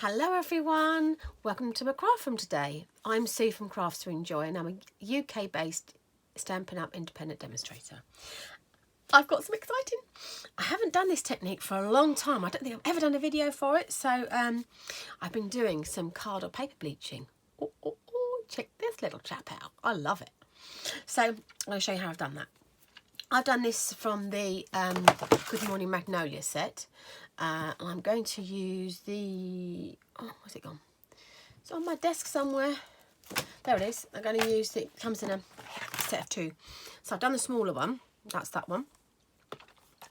Hello everyone, welcome to my craft room today. I'm Sue from Crafts to Enjoy and I'm a UK based Stampin' Up independent demonstrator. I've got some exciting. I haven't done this technique for a long time. I don't think I've ever done a video for it. So I've been doing some card or paper bleaching. Check this little chap out. I love it. So I'm going to show you how I've done that. I've done this from the Good Morning Magnolia set. I'm going to use the, where's it gone? It's on my desk somewhere. There it is. I'm going to use it comes in a set of two. So I've done the smaller one, that's that one,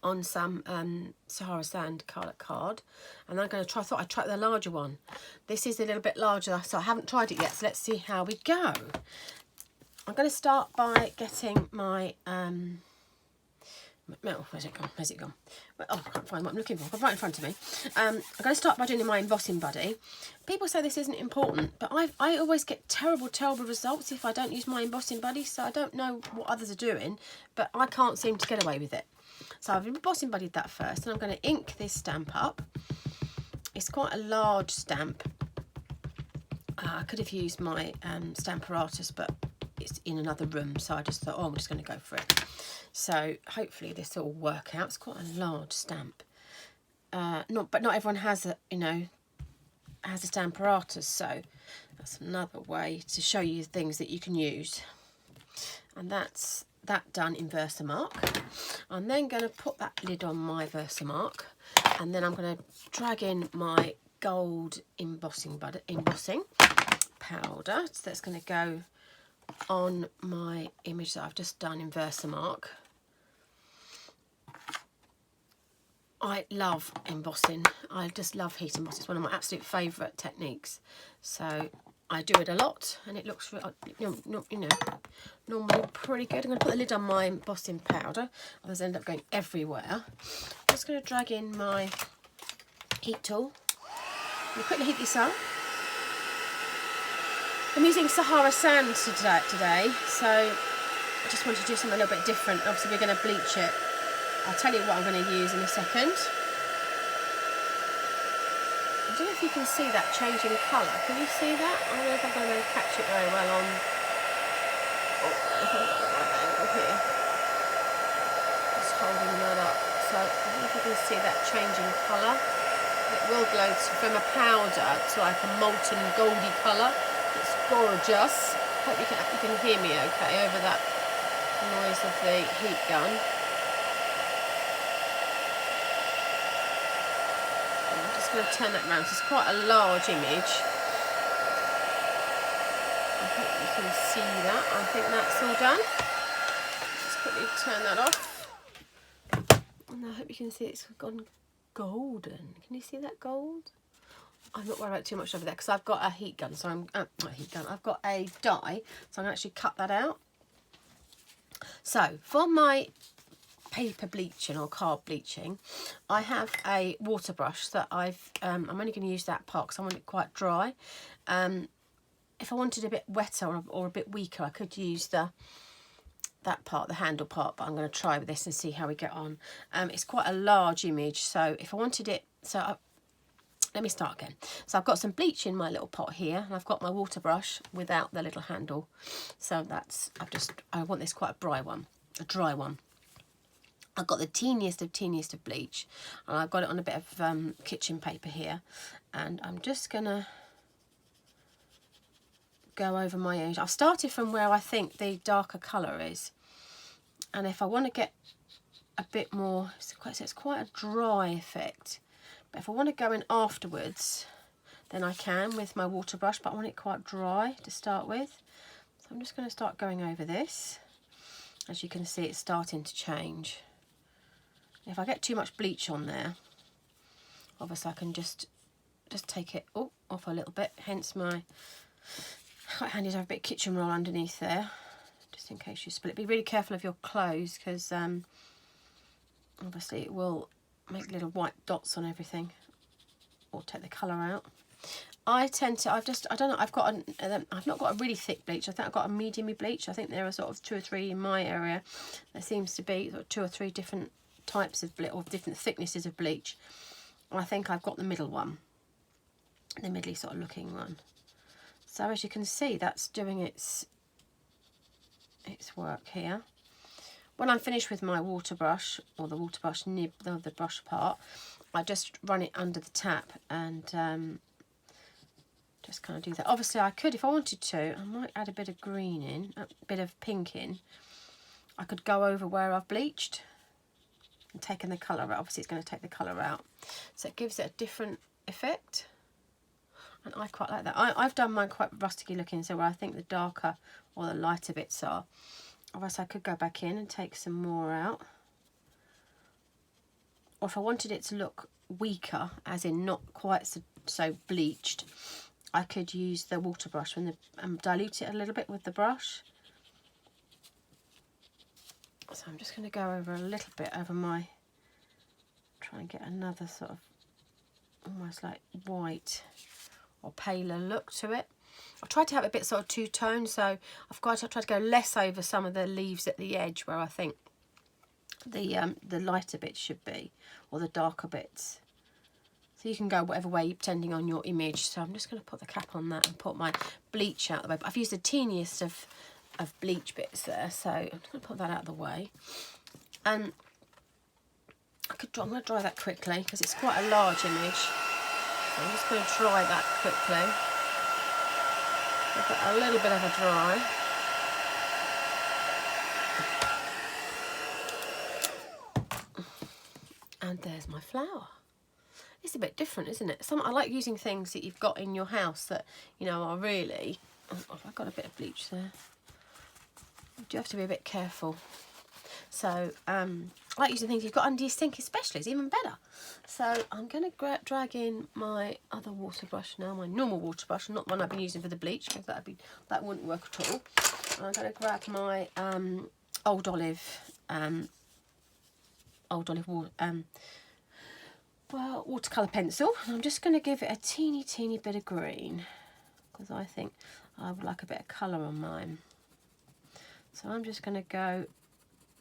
on some Sahara Sand colour card. And I'm going to try, I thought I'd try the larger one. This is a little bit larger, so I haven't tried it yet, so let's see how we go. I'm going to start by getting my, where's it gone? Where's it gone? Oh, I can't find what I'm looking for. Right in front of me. I'm going to start by doing my embossing buddy. People say this isn't important, but I always get terrible results if I don't use my embossing buddy, so I don't know what others are doing, but I can't seem to get away with it. So I've embossing buddied that first, and I'm going to ink this stamp up. It's quite a large stamp. I could have used my stamp apparatus, but it's in another room, so I just thought, oh, I'm just going to go for it. So hopefully this will work out. It's quite a large stamp. But not everyone has a, has a stamp apparatus, so that's another way to show you things that you can use. And that's that done in Versamark. I'm then going to put that lid on my Versamark, and then I'm going to drag in my gold embossing powder. So that's going to go on my image that I've just done in Versamark. I love embossing. I just love heat embossing. It's one of my absolute favourite techniques. So I do it a lot, and it looks, normally pretty good. I'm going to put the lid on my embossing powder. Others end up going everywhere. I'm just going to drag in my heat tool. I'm going to quickly heat this up. I'm using Sahara Sand today, so I just want to do something a little bit different. Obviously, we're going to bleach it. I'll tell you what I'm going to use in a second. I don't know if you can see that changing colour. Can you see that? I don't know if I'm going to catch it very well on. Oh, if I've got the right angle here. Just holding that up. So I don't know if you can see that changing colour. It will glow from a powder to like a molten goldy colour. It's gorgeous. Hope you can hear me okay over that noise of the heat gun. I'm just going to turn that around. So it's quite a large image. I hope you can see that. I think that's all done. Just quickly turn that off. And I hope you can see it's gone golden. Can you see that gold? I'm not worried about too much over there because I've got a heat gun, so I'm not a heat gun. I've got a die, so I'm going to actually cut that out. So for my paper bleaching or card bleaching, I have a water brush that I'm only going to use that part because I want it quite dry. If I wanted a bit wetter or a bit weaker, I could use that part, the handle part, but I'm going to try with this and see how we get on. It's quite a large image, so if I wanted it, let me start again. So I've got some bleach in my little pot here, and I've got my water brush without the little handle. So I want this quite a dry one. I've got the teeniest of bleach, and I've got it on a bit of kitchen paper here, and I'm just gonna go over my image. I've started from where I think the darker colour is, and if I want to get a bit more, it's quite a dry effect. But if I want to go in afterwards, then I can with my water brush, but I want it quite dry to start with. So I'm just going to start going over this. As you can see, it's starting to change. If I get too much bleach on there, obviously I can just take it off a little bit, hence my quite handy to have a bit of kitchen roll underneath there, just in case you spill it. Be really careful of your clothes because obviously it will make little white dots on everything or take the colour out. I tend to, I've not got a really thick bleach. I think I've got a medium-y bleach. I think there are sort of 2 or 3 in my area. There seems to be sort of 2 or 3 different types of bleach or different thicknesses of bleach. I think I've got the middle one. the middly sort of looking one. So as you can see, that's doing its work here. When I'm finished with my water brush, or the water brush nib, the brush part, I just run it under the tap and just kind of do that. Obviously I could, if I wanted to, I might add a bit of green in, a bit of pink in. I could go over where I've bleached and taken the colour out. Obviously it's going to take the colour out. So it gives it a different effect. And I quite like that. I've done mine quite rusticy looking, so where I think the darker or the lighter bits are. Otherwise I could go back in and take some more out. Or if I wanted it to look weaker, as in not quite so bleached, I could use the water brush and dilute it a little bit with the brush. So I'm just going to go over a little bit over my, try and get another sort of almost like white or paler look to it. I've tried to have it a bit sort of two-tone, so I've tried to go less over some of the leaves at the edge where I think the lighter bits should be, or the darker bits. So you can go whatever way, depending on your image. So I'm just going to put the cap on that and put my bleach out of the way. But I've used the teeniest of bleach bits there, so I'm just going to put that out of the way. And I'm going to dry that quickly because it's quite a large image. So I'm just going to dry that quickly. Give it a little bit of a dry. And there's my flower. It's a bit different, isn't it? I like using things that you've got in your house that, you know, are really... Oh, I've got a bit of bleach there. You do have to be a bit careful. So, I like using things you've got under your sink especially. It's even better. So, I'm going to drag in my other water brush now, my normal water brush, not one I've been using for the bleach, because that wouldn't work at all. And I'm going to grab my Old Olive watercolour pencil, and I'm just going to give it a teeny bit of green because I think I would like a bit of colour on mine. So I'm just going to go,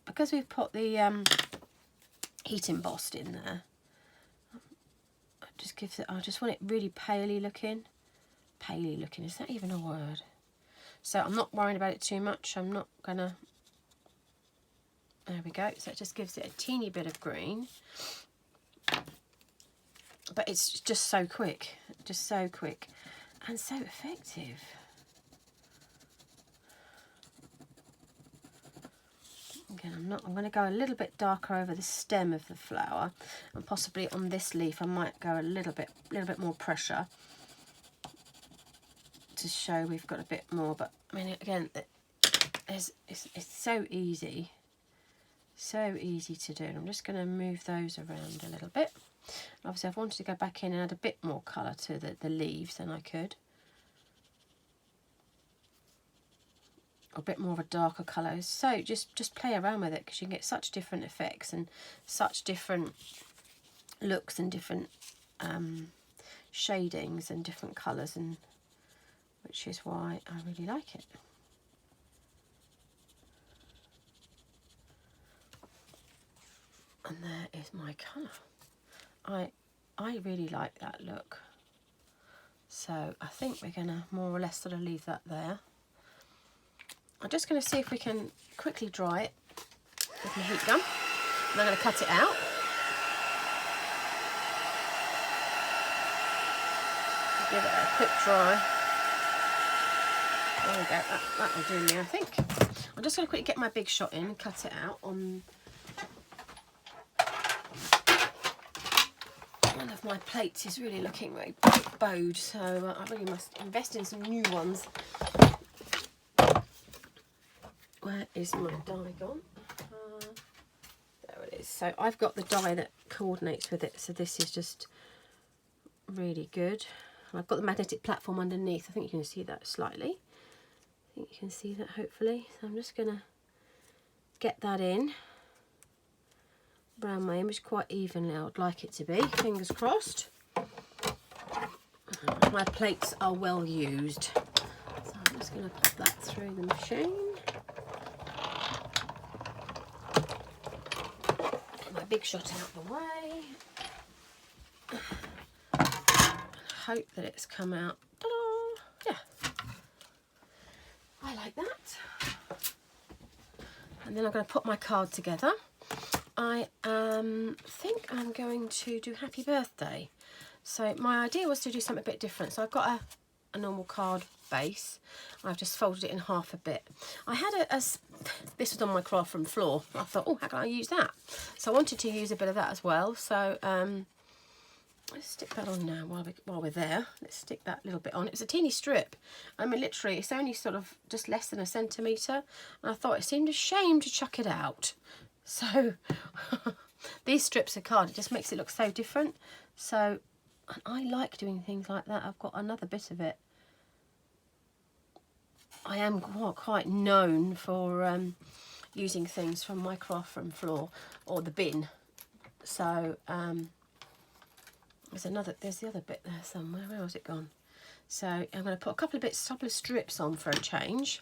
because we've put the heat embossed in there, I just want it really paley looking. Paley looking, is that even a word? So I'm not worrying about it too much. I'm not gonna, there we go. So it just gives it a teeny bit of green. But it's just so quick, and so effective. Again, I'm going to go a little bit darker over the stem of the flower, and possibly on this leaf I might go a little bit more pressure to show we've got a bit more. But I mean, again, it's so easy to do. And I'm just going to move those around a little bit. Obviously, I've wanted to go back in and add a bit more colour to the leaves than I could. Or a bit more of a darker colour. So just play around with it, because you can get such different effects and such different looks and different shadings and different colours, and which is why I really like it. And there is my colour. I really like that look. So I think we're going to more or less sort of leave that there. I'm just going to see if we can quickly dry it with my heat gun. And I'm going to cut it out. Give it a quick dry. There we go, that will do me, I think. I'm just going to quickly get my big shot in and cut it out on one of my plates. Is really looking very bowed, so I really must invest in some new ones. Where is my die gone? There it is. So I've got the die that coordinates with it, so this is just really good. And I've got the magnetic platform underneath. I think you can see that slightly. I think you can see that, hopefully. So I'm just going to get that in around my image quite evenly. I would like it to be, fingers crossed. My plates are well used. So I'm just going to pop that through the machine. Get my big shot out of the way. hope that it's come out. Ta-da! Yeah, I like that. And then I'm going to put my card together. I think I'm going to do happy birthday. So my idea was to do something a bit different. So I've got a normal card base. I've just folded it in half a bit. I had this was on my craft room floor. I thought, oh, how can I use that? So I wanted to use a bit of that as well. So let's stick that on now while we're there. Let's stick that little bit on. It was a teeny strip. I mean, literally, it's only sort of just less than a centimetre. And I thought it seemed a shame to chuck it out. So these strips of card, it just makes it look so different. So and I like doing things like that. I've got another bit of it. I am quite known for using things from my craft room floor or the bin. So there's the other bit there somewhere. Where has it gone? So I'm going to put a couple of strips on for a change.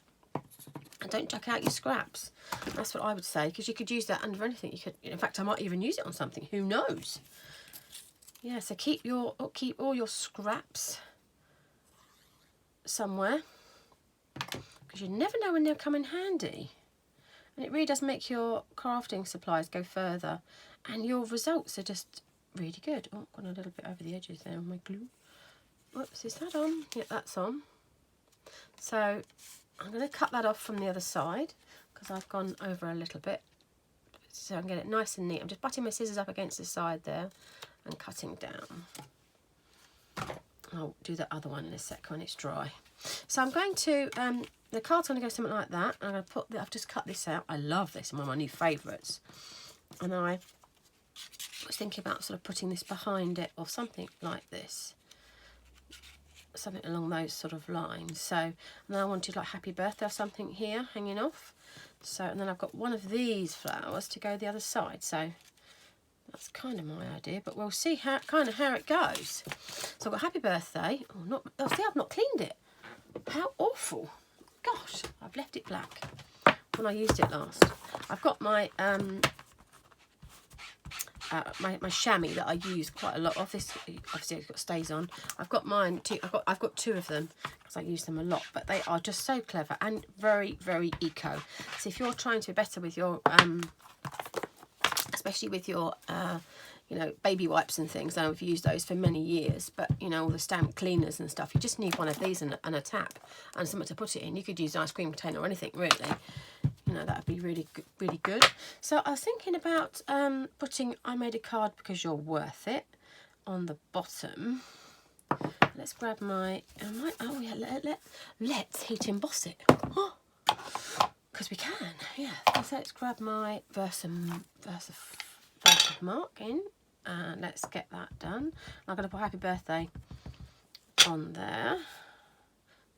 And don't chuck out your scraps. That's what I would say, because you could use that under anything. You could, in fact, I might even use it on something. Who knows? Yeah, so keep all your scraps somewhere, because you never know when they'll come in handy. And it really does make your crafting supplies go further, and your results are just really good. Oh, I've gone a little bit over the edges there on my glue. Whoops, is that on? Yeah, that's on. So I'm going to cut that off from the other side, because I've gone over a little bit, so I can get it nice and neat. I'm just butting my scissors up against the side there and cutting down. I'll do the other one in a sec when it's dry. So I'm going to, the card's going to go something like that. I'm going to I've just cut this out. I love this, one of my new favourites. And I was thinking about sort of putting this behind it or something like this. Something along those sort of lines. So, and then I wanted like happy birthday or something here hanging off. So, and then I've got one of these flowers to go the other side. So that's kind of my idea, but we'll see how it goes. So I've got happy birthday. See, I've not cleaned it. How awful. Gosh, I've left it black when I used it last. I've got my my chamois that I use quite a lot of. This obviously it's got stays on. I've got mine too. I've got two of them because I use them a lot, but they are just so clever and very, very eco. So if you're trying to be better with your especially with your you know, baby wipes and things, and I've used those for many years, but you know, all the stamp cleaners and stuff, you just need one of these and a tap and something to put it in. You could use an ice cream container or anything really. You know, that would be really good. So I was thinking about putting I made a card because you're worth it on the bottom. Let's grab my, oh yeah, let's heat emboss it. Because we can, yeah. So let's grab my Versamark in, and let's get that done. I'm going to put happy birthday on there.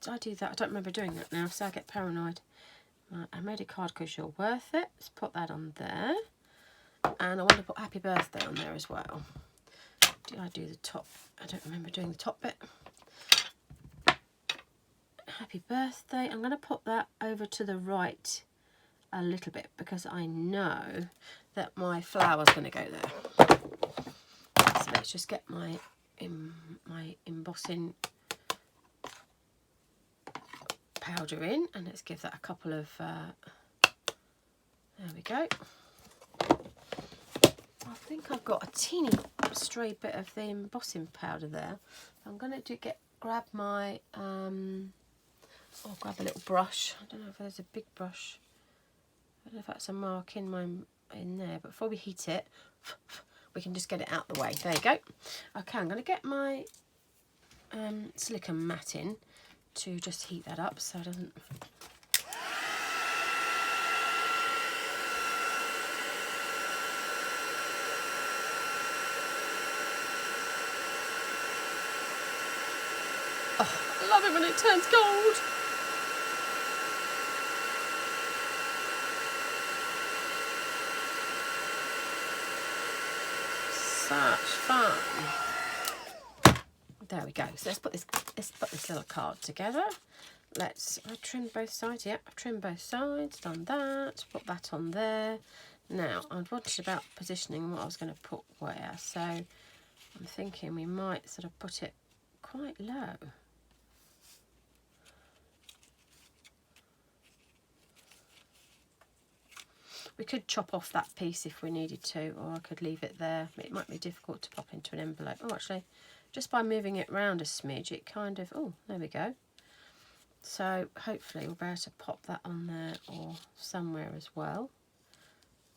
Did I do that? I don't remember doing that now, so I get paranoid. I made a card because you're worth it. Let's put that on there. And I want to put happy birthday on there as well. Did I do the top? I don't remember doing the top bit. Happy birthday. I'm going to put that over to the right a little bit because I know that my flower's going to go there. So let's just get my embossing powder in, and let's give that a couple of there we go. I think I've got a teeny stray bit of the embossing powder there. I'm going to grab my grab a little brush. I don't know if there's a big brush. I don't know if that's a mark in there, but before we heat it, we can just get it out the way. There you go. Okay, I'm going to get my silicone mat in to just heat that up so it doesn't. Oh, I love it when it turns gold. Such fun. There we go. So let's put this little card together. I trimmed both sides. Yep, I've trimmed both sides, done that, put that on there. Now, I wanted about positioning what I was going to put where. So I'm thinking we might sort of put it quite low. We could chop off that piece if we needed to, or I could leave it there. It might be difficult to pop into an envelope. Oh, actually, just by moving it round a smidge, it kind of, oh, there we go. So hopefully we'll be able to pop that on there or somewhere as well.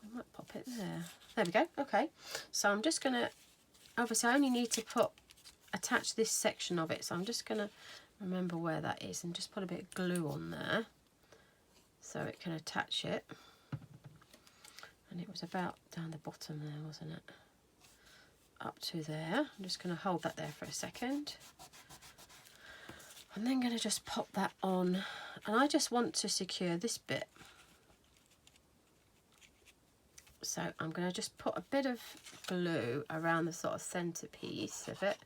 We might pop it there. There we go. Okay. So I'm just going to, obviously I only need to attach this section of it. So I'm just going to remember where that is and just put a bit of glue on there so it can attach it. And it was about down the bottom there, wasn't it? Up to there. I'm just going to hold that there for a second. I'm then going to just pop that on. And I just want to secure this bit. So I'm going to just put a bit of glue around the sort of centre piece of it.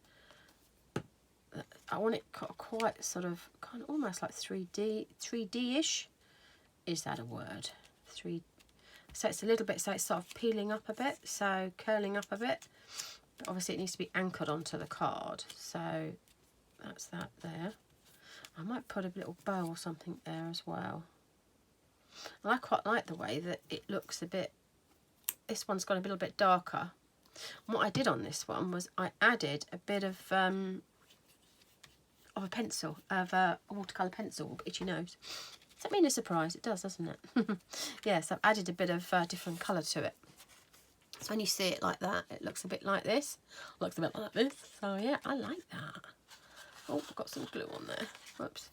I want it quite sort of, kind of almost like 3D-ish. Is that a word? 3D. So it's a little bit, so it's sort of peeling up a bit, so curling up a bit. But obviously it needs to be anchored onto the card. So that's that there. I might put a little bow or something there as well. And I quite like the way that it looks a bit, this one's got a little bit darker. And what I did on this one was I added a bit of a pencil, of a watercolour pencil, itchy nose. Does that mean a surprise? It does, doesn't it? Yes, I've added a bit of different colour to it. So when you see it like that, it looks a bit like this. Looks a bit like this. So yeah, I like that. Oh, I've got some glue on there. Whoops.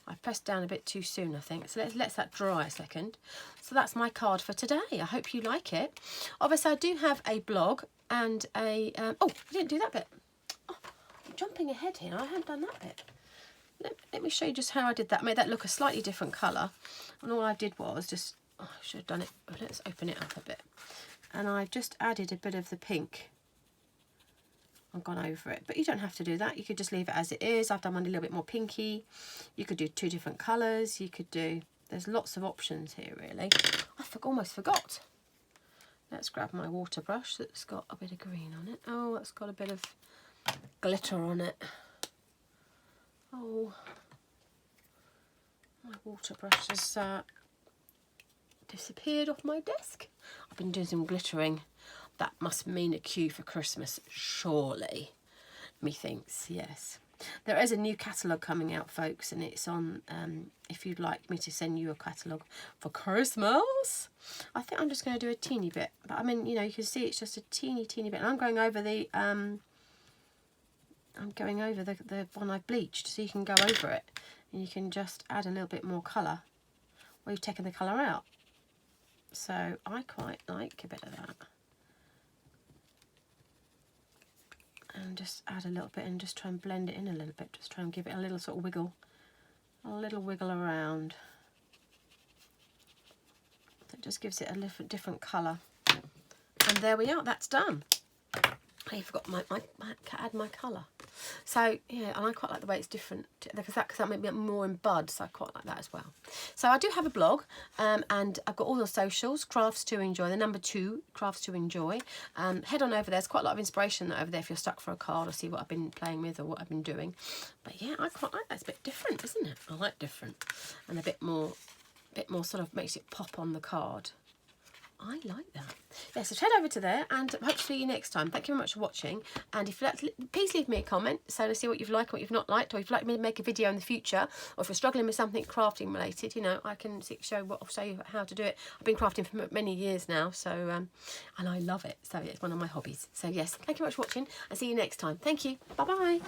I pressed down a bit too soon, I think. So let's let that dry a second. So that's my card for today. I hope you like it. Obviously, I do have a blog and a... oh, I didn't do that bit. Oh, I'm jumping ahead here. I haven't done that bit. Let me show you just how I did that. I made that look a slightly different colour. And all I did was just... oh, I should have done it. Let's open it up a bit. And I've just added a bit of the pink. I've gone over it. But you don't have to do that. You could just leave it as it is. I've done one a little bit more pinky. You could do 2 different colours. You could do... there's lots of options here, really. I almost forgot. Let's grab my water brush that's got a bit of green on it. Oh, it's got a bit of glitter on it. Oh, my water brush has disappeared off my desk. I've been doing some glittering. That must mean a cue for Christmas, surely. Methinks, yes. There is a new catalogue coming out, folks, and it's on, if you'd like me to send you a catalogue for Christmas. I think I'm just going to do a teeny bit. But I mean, you know, you can see it's just a teeny bit. And I'm going over the... the one I've bleached, so you can go over it and you can just add a little bit more colour where you've taken the colour out. So I quite like a bit of that. And just add a little bit and just try and blend it in a little bit. Just try and give it a little sort of wiggle. A little wiggle around. That just gives it a different colour. And there we are, that's done. I forgot add my colour. So yeah, and I quite like the way it's different because that made me more in bud, so I quite like that as well. So I do have a blog, and I've got all the socials, Crafts to Enjoy, the number 2, Crafts to Enjoy. Head on over there. There's quite a lot of inspiration over there if you're stuck for a card or see what I've been playing with or what I've been doing. But yeah, I quite like that. It's a bit different, isn't it? I like different, and a bit more sort of makes it pop on the card. I like that. Yeah, so head over to there and hope to see you next time. Thank you very much for watching. And if you'd like to, please leave me a comment so to see what you've liked, what you've not liked, or if you'd like me to make a video in the future, or if you're struggling with something crafting related, you know, I can show you how to do it. I've been crafting for many years now, so and I love it. So yeah, it's one of my hobbies. So yes, thank you very much for watching and see you next time. Thank you. Bye bye.